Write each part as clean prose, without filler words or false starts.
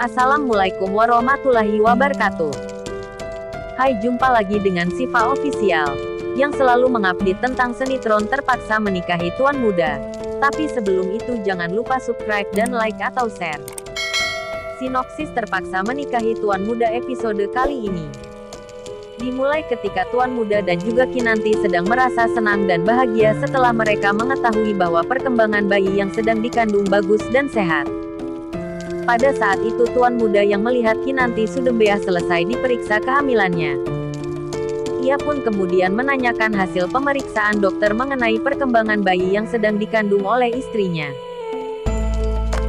Assalamualaikum warahmatullahi wabarakatuh. Hai, jumpa lagi dengan Siva Official, yang selalu mengupdate tentang sinetron Terpaksa Menikahi Tuan Muda. Tapi sebelum itu jangan lupa subscribe dan like atau share. Sinopsis Terpaksa Menikahi Tuan Muda episode kali ini dimulai ketika Tuan Muda dan juga Kinanti sedang merasa senang dan bahagia setelah mereka mengetahui bahwa perkembangan bayi yang sedang dikandung bagus dan sehat. Pada saat itu Tuan Muda yang melihat Kinanti sudah selesai diperiksa kehamilannya. Ia pun kemudian menanyakan hasil pemeriksaan dokter mengenai perkembangan bayi yang sedang dikandung oleh istrinya.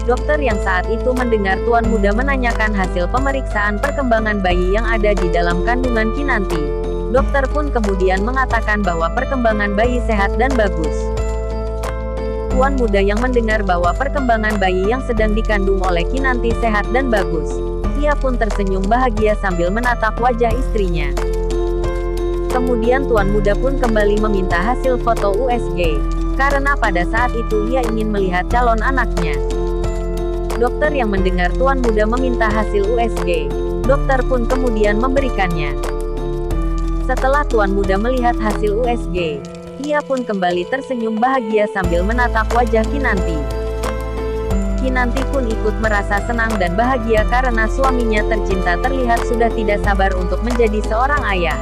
Dokter yang saat itu mendengar Tuan Muda menanyakan hasil pemeriksaan perkembangan bayi yang ada di dalam kandungan Kinanti. Dokter pun kemudian mengatakan bahwa perkembangan bayi sehat dan bagus. Tuan Muda yang mendengar bahwa perkembangan bayi yang sedang dikandung oleh Kinanti sehat dan bagus. Ia pun tersenyum bahagia sambil menatap wajah istrinya. Kemudian Tuan Muda pun kembali meminta hasil foto USG, karena pada saat itu ia ingin melihat calon anaknya. Dokter yang mendengar Tuan Muda meminta hasil USG, dokter pun kemudian memberikannya. Setelah Tuan Muda melihat hasil USG, ia pun kembali tersenyum bahagia sambil menatap wajah Kinanti. Kinanti pun ikut merasa senang dan bahagia karena suaminya tercinta terlihat sudah tidak sabar untuk menjadi seorang ayah.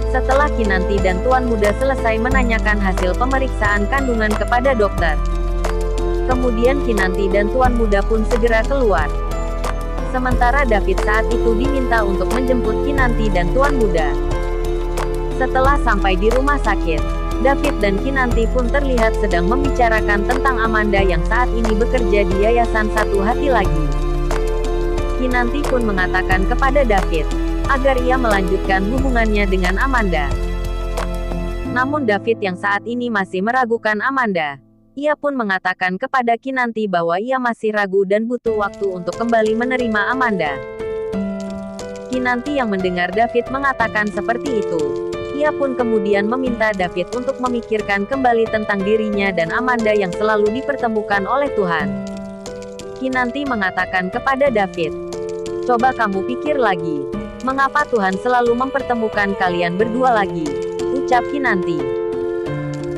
Setelah Kinanti dan Tuan Muda selesai menanyakan hasil pemeriksaan kandungan kepada dokter, kemudian Kinanti dan Tuan Muda pun segera keluar. Sementara David saat itu diminta untuk menjemput Kinanti dan Tuan Muda. Setelah sampai di rumah sakit, David dan Kinanti pun terlihat sedang membicarakan tentang Amanda yang saat ini bekerja di Yayasan Satu Hati Lagi. Kinanti pun mengatakan kepada David agar ia melanjutkan hubungannya dengan Amanda. Namun David yang saat ini masih meragukan Amanda. Ia pun mengatakan kepada Kinanti bahwa ia masih ragu dan butuh waktu untuk kembali menerima Amanda. Kinanti yang mendengar David mengatakan seperti itu, ia pun kemudian meminta David untuk memikirkan kembali tentang dirinya dan Amanda yang selalu dipertemukan oleh Tuhan. Kinanti mengatakan kepada David, "Coba kamu pikir lagi, mengapa Tuhan selalu mempertemukan kalian berdua lagi?" ucap Kinanti.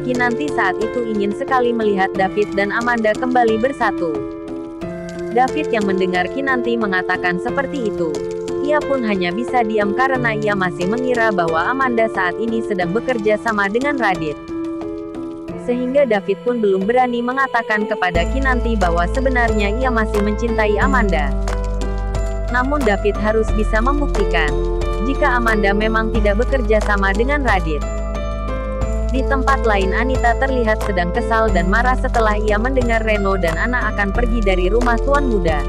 Kinanti saat itu ingin sekali melihat David dan Amanda kembali bersatu. David yang mendengar Kinanti mengatakan seperti itu, ia pun hanya bisa diam karena ia masih mengira bahwa Amanda saat ini sedang bekerja sama dengan Radit. Sehingga David pun belum berani mengatakan kepada Kinanti bahwa sebenarnya ia masih mencintai Amanda. Namun David harus bisa membuktikan jika Amanda memang tidak bekerja sama dengan Radit. Di tempat lain Anita terlihat sedang kesal dan marah setelah ia mendengar Reno dan Ana akan pergi dari rumah Tuan Muda.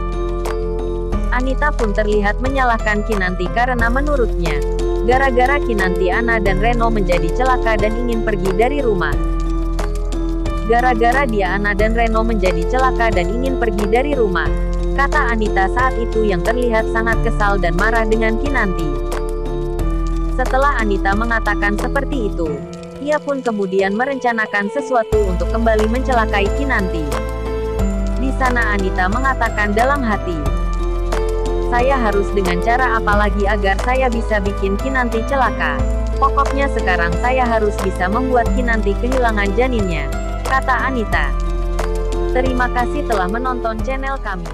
Anita pun terlihat menyalahkan Kinanti karena menurutnya, gara-gara Kinanti Ana dan Reno menjadi celaka dan ingin pergi dari rumah. Gara-gara dia Ana dan Reno menjadi celaka dan ingin pergi dari rumah, kata Anita saat itu yang terlihat sangat kesal dan marah dengan Kinanti. Setelah Anita mengatakan seperti itu, ia pun kemudian merencanakan sesuatu untuk kembali mencelakai Kinanti. Di sana Anita mengatakan dalam hati, "Saya harus dengan cara apa lagi agar saya bisa bikin Kinanti celaka? Pokoknya sekarang saya harus bisa membuat Kinanti kehilangan janinnya," kata Anita. Terima kasih telah menonton channel kami.